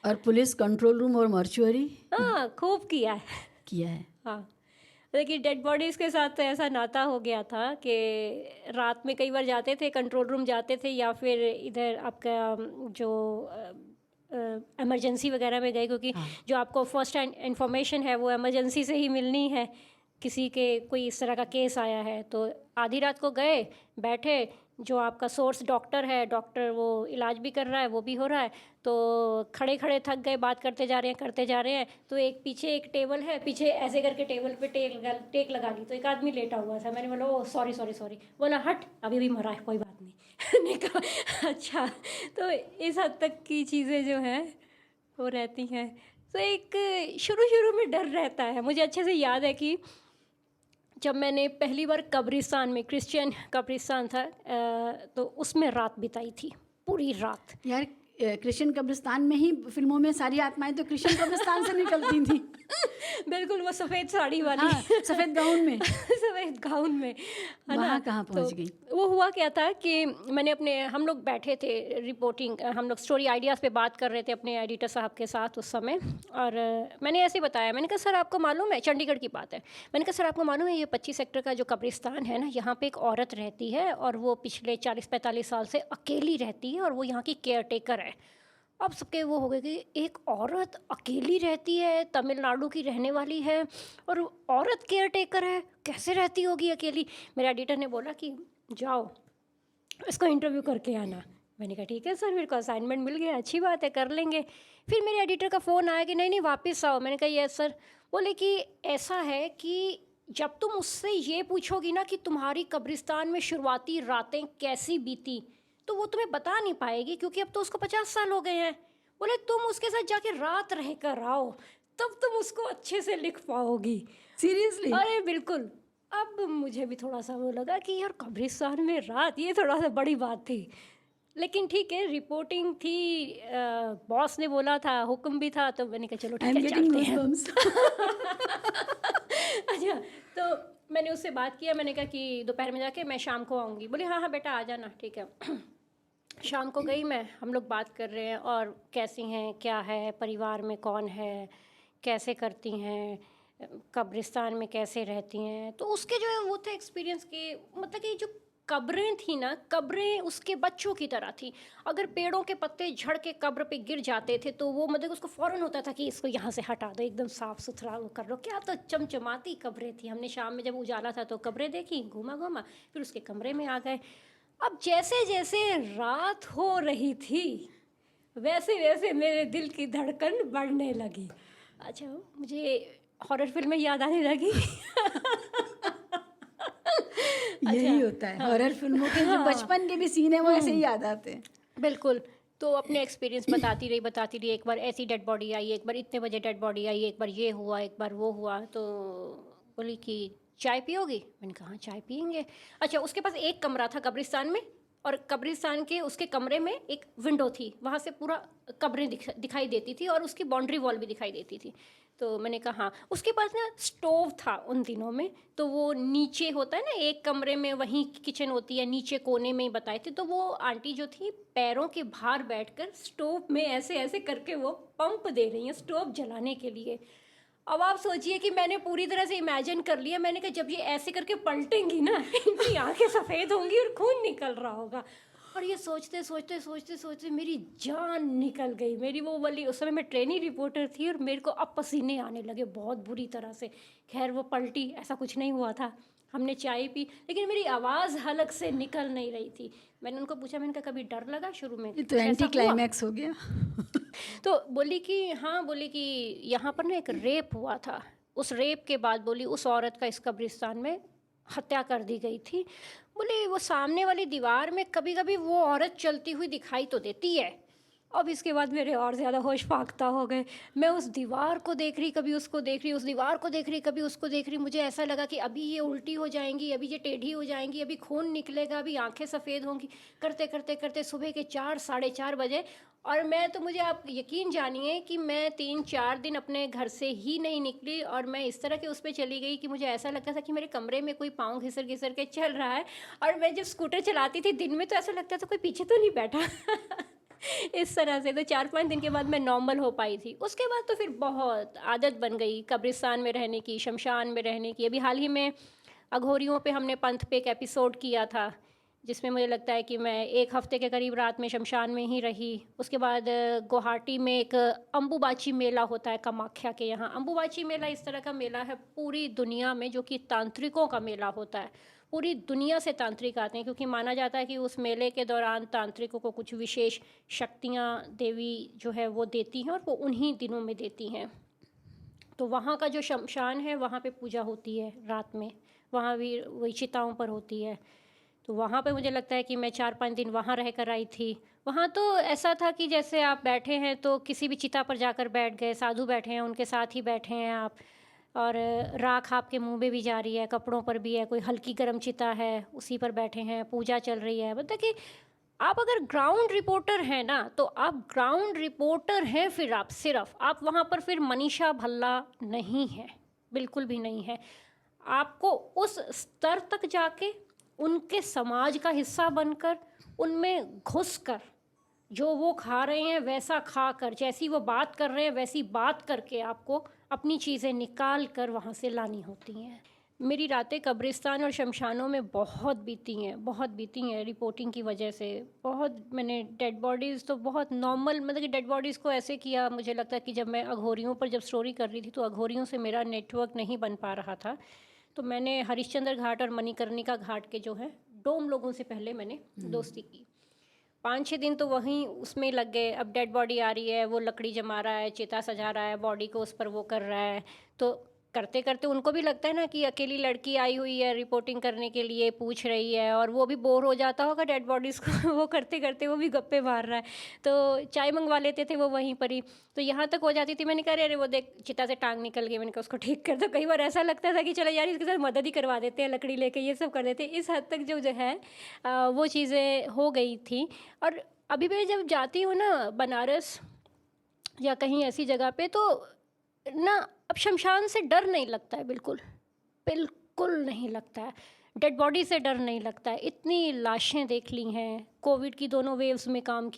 और police control room और mortuary हाँ, खूब किया है। किया है। हाँ, लेकिन डेड बॉडीज़ के साथ तो ऐसा नाता हो गया था कि रात में कई बार जाते थे, कंट्रोल रूम जाते थे, या फिर इधर आपका जो इमरजेंसी वगैरह में गए, क्योंकि हाँ। जो आपको फर्स्ट हैंड इंफॉर्मेशन है वो इमरजेंसी से ही मिलनी है। किसी के कोई इस तरह का केस आया है तो आधी रात को गए, बैठे, जो आपका सोर्स डॉक्टर है, डॉक्टर वो इलाज भी कर रहा है, वो भी हो रहा है, तो खड़े खड़े थक गए, बात करते जा रहे हैं करते जा रहे हैं, तो एक पीछे एक टेबल है, पीछे ऐसे करके टेबल पे टेक लगा ली, तो एक आदमी लेटा हुआ था। मैंने बोला, ओ सॉरी सॉरी सॉरी, बोला हट अभी भी मरा है, कोई बात नहीं। मैंने कहा अच्छा। तो इस हद तक की चीज़ें जो हैं वो रहती हैं। तो एक शुरू शुरू में डर रहता है। मुझे अच्छे से याद है कि जब मैंने पहली बार कब्रिस्तान में, क्रिश्चियन कब्रिस्तान था, तो उसमें रात बिताई थी, पूरी रात। यार क्रिश्चियन कब्रिस्तान में ही फिल्मों में सारी आत्माएं तो क्रिश्चियन कब्रिस्तान से निकलती थी। बिल्कुल, वो सफ़ेद साड़ी वाली। हाँ, सफ़ेद गाउन में। सफ़ेद गाउन में, है ना। वहाँ कहाँ पहुँच तो गई? वो हुआ क्या था कि मैंने अपने, हम लोग बैठे थे रिपोर्टिंग, हम लोग स्टोरी आइडियाज़ पे बात कर रहे थे अपने एडिटर साहब के साथ उस समय, और मैंने ऐसे ही बताया, मैंने कहा सर आपको मालूम है, चंडीगढ़ की बात है, मैंने कहा सर आपको मालूम है ये 25 सेक्टर का जो कब्रिस्तान है ना, यहाँ पे एक औरत रहती है और वो पिछले 40-45 साल से अकेली रहती है और वो यहाँ की केयर टेकर है। अब सबके वो हो गए कि एक औरत अकेली रहती है, तमिलनाडु की रहने वाली है, और औरत केयर टेकर है, कैसे रहती होगी अकेली। मेरे एडिटर ने बोला कि जाओ इसको इंटरव्यू करके आना। मैंने कहा ठीक है सर, मेरे को असाइनमेंट मिल गया, अच्छी बात है, कर लेंगे। फिर मेरे एडिटर का फ़ोन आया कि नहीं नहीं वापस आओ। मैंने कहा यस सर। बोले कि ऐसा है कि जब तुम उससे ये पूछोगी ना कि तुम्हारी कब्रिस्तान में शुरुआती रातें कैसी बीती, तो वो तुम्हें बता नहीं पाएगी, क्योंकि अब तो उसको 50 साल हो गए हैं। बोले तुम उसके साथ जाके रात रह कर आओ, तब तुम उसको अच्छे से लिख पाओगी। सीरियसली? अरे बिल्कुल। अब मुझे भी थोड़ा सा वो लगा कि यार कब्रिस्तान में रात, ये थोड़ा सा बड़ी बात थी, लेकिन ठीक है, रिपोर्टिंग थी, बॉस ने बोला था, हुक्म भी था, तो मैंने कहा चलो आई ठीक एम है गेटिंग चलते हैं। गूज़बम्प्स। अच्छा, तो मैंने उससे बात किया, मैंने कहा कि दोपहर में जाके मैं शाम को आऊँगी। बोले हाँ हाँ बेटा आ जाना, ठीक है। शाम को गई मैं, हम लोग बात कर रहे हैं, और कैसी हैं, क्या है, परिवार में कौन है, कैसे करती हैं, कब्रिस्तान में कैसे रहती हैं। तो उसके जो है वो थे एक्सपीरियंस के, मतलब कि जो कब्रें थी ना, कब्रें उसके बच्चों की तरह थी। अगर पेड़ों के पत्ते झड़ के कब्र पे गिर जाते थे तो वो मतलब उसको फ़ौरन होता था कि इसको यहाँ से हटा दो, एकदम साफ़ सुथरा वो कर लो। क्या तो चमचमाती कब्रें थी। हमने शाम में जब उजाला था तो कब्रें देखी, घूमा घूमा, फिर उसके कमरे में आ गए। अब जैसे जैसे रात हो रही थी वैसे वैसे मेरे दिल की धड़कन बढ़ने लगी। अच्छा, मुझे हॉरर फिल्में याद आने लगी। यही अच्छा, होता है, हाँ, हॉरर फिल्मों के जो हाँ, बचपन के भी सीन है वो ऐसे ही याद आते हैं। बिल्कुल। तो अपने एक्सपीरियंस बताती रही, एक बार ऐसी डेड बॉडी आई, एक बार इतने बजे डेड बॉडी आई, एक बार ये हुआ, एक बार वो हुआ। तो बोली कि चाय पियोगी? मैंने कहा हाँ चाय पियेंगे। अच्छा, उसके पास एक कमरा था कब्रिस्तान में, और कब्रिस्तान के उसके कमरे में एक विंडो थी, वहाँ से पूरा कब्रें दिखाई देती थी, और उसकी बाउंड्री वॉल भी दिखाई देती थी। तो मैंने कहा हाँ। उसके पास ना स्टोव था उन दिनों में, तो वो नीचे होता है ना, एक कमरे में वहीं किचन होती है, नीचे कोने में ही बताए थे। तो वो आंटी जो थी पैरों के भार बैठकर स्टोव में ऐसे ऐसे करके वो पंप दे रही हैं स्टोव जलाने के लिए। अब आप सोचिए कि मैंने पूरी तरह से इमेजिन कर लिया। मैंने कहा जब ये ऐसे करके पलटेंगी ना, इनकी आंखें सफ़ेद होंगी और खून निकल रहा होगा। और ये सोचते सोचते सोचते सोचते मेरी जान निकल गई। मेरी वो वाली, उस समय मैं ट्रेनी रिपोर्टर थी, और मेरे को अब पसीने आने लगे बहुत बुरी तरह से। खैर वो पलटी, ऐसा कुछ नहीं हुआ था, हमने चाय पी, लेकिन मेरी आवाज़ हलक से निकल नहीं रही थी। मैंने उनको पूछा, मैंने कहा कभी डर लगा शुरू में, ये तो कुछ एंटी ऐसा हुआ? क्लाइमैक्स हो गया। तो बोली कि हाँ, बोली कि यहाँ पर ना एक रेप हुआ था। उस रेप के बाद बोली उस औरत का इस कब्रिस्तान में हत्या कर दी गई थी। बोले वो सामने वाली दीवार में कभी कभी वो औरत चलती हुई दिखाई तो देती है। अब इसके बाद मेरे और ज़्यादा होश फाख्ता हो गए। मैं उस दीवार को देख रही, कभी उसको देख रही, उस दीवार को देख रही, कभी उसको देख रही। मुझे ऐसा लगा कि अभी ये उल्टी हो जाएंगी, अभी ये टेढ़ी हो जाएंगी, अभी खून निकलेगा, अभी आंखें सफ़ेद होंगी। करते करते करते सुबह के 4 साढ़े 4 बजे। और मैं तो, मुझे आप यकीन जानिए कि मैं 3-4 दिन अपने घर से ही नहीं निकली, और मैं इस तरह के उस पर चली गई कि मुझे ऐसा लगता था कि मेरे कमरे में कोई पाँव घिसर घिसर के चल रहा है। और मैं जब स्कूटर चलाती थी दिन में तो ऐसा लगता था कोई पीछे तो नहीं बैठा। इस तरह से। तो 4-5 दिन के बाद मैं नॉर्मल हो पाई थी। उसके बाद तो फिर बहुत आदत बन गई कब्रिस्तान में रहने की, शमशान में रहने की। अभी हाल ही में अघोरियों पे हमने पंथ पे एक एपिसोड किया था, जिसमें मुझे लगता है कि मैं 1 हफ्ते के करीब रात में शमशान में ही रही। उसके बाद गुवाहाटी में एक अम्बुबाची मेला होता है कामाख्या के यहाँ। अम्बुबाची मेला इस तरह का मेला है पूरी दुनिया में, जो कि तांत्रिकों का मेला होता है। पूरी दुनिया से तांत्रिक आते हैं, क्योंकि माना जाता है कि उस मेले के दौरान तांत्रिकों को कुछ विशेष शक्तियाँ देवी जो है वो देती हैं, और वो उन्हीं दिनों में देती हैं। तो वहाँ का जो शमशान है वहाँ पे पूजा होती है रात में, वहाँ भी वही चिताओं पर होती है। तो वहाँ पे मुझे लगता है कि मैं 4-5 दिन वहाँ रह कर आई थी। वहाँ तो ऐसा था कि जैसे आप बैठे हैं तो किसी भी चिता पर जाकर बैठ गए, साधु बैठे हैं उनके साथ ही बैठे हैं आप, और राख आपके मुंह में भी जा रही है, कपड़ों पर भी है, कोई हल्की गर्म चिता है उसी पर बैठे हैं, पूजा चल रही है। मतलब कि आप अगर ग्राउंड रिपोर्टर हैं ना, तो आप ग्राउंड रिपोर्टर हैं। फिर आप सिर्फ आप वहाँ पर फिर मनीषा भल्ला नहीं है, बिल्कुल भी नहीं है। आपको उस स्तर तक जाके उनके समाज का हिस्सा बनकर, उनमें घुसकर, जो वो खा रहे हैं वैसा खाकर, जैसी वो बात कर रहे हैं वैसी बात करके आपको अपनी चीज़ें निकाल कर वहाँ से लानी होती हैं। मेरी रातें कब्रिस्तान और शमशानों में बहुत बीती हैं रिपोर्टिंग की वजह से। बहुत मैंने डेड बॉडीज़ तो बहुत नॉर्मल, मतलब कि डेड बॉडीज़ को ऐसे किया, मुझे लगता है कि जब मैं अघोरियों पर जब स्टोरी कर रही थी तो अघोरियों से मेरा नेटवर्क नहीं बन पा रहा था। तो मैंने हरिश्चंद्र घाट और मणिकर्णिका घाट के जो है डोम लोगों से पहले मैंने दोस्ती की। 5-6 दिन तो वहीं उसमें लग गए। अब डेड बॉडी आ रही है, वो लकड़ी जमा रहा है, चिता सजा रहा है, बॉडी को उस पर वो कर रहा है। तो करते करते उनको भी लगता है ना कि अकेली लड़की आई हुई है रिपोर्टिंग करने के लिए, पूछ रही है, और वो भी बोर हो जाता होगा डेड बॉडीज़ को वो करते करते वो भी गप्पे मार रहा है। तो चाय मंगवा लेते थे वो वहीं पर ही। तो यहाँ तक हो जाती थी, मैंने कहा अरे वो देख चिता से टांग निकल गई, मैंने कहा उसको ठीक कर दो। कई बार ऐसा लगता था कि चलो यार इसके साथ मदद ही करवा देते हैं, लकड़ी लेके ये सब कर देते हैं। इस हद तक जो है वो चीज़ें हो गई थी। और अभी मैं जब जाती हूँ ना बनारस या कहीं ऐसी जगह पे, तो ना अब शमशान से डर नहीं लगता है, बिल्कुल बिल्कुल नहीं लगता है। डेड बॉडी से डर नहीं लगता है। इतनी लाशें देख ली हैं, कोविड की दोनों वेव्स में काम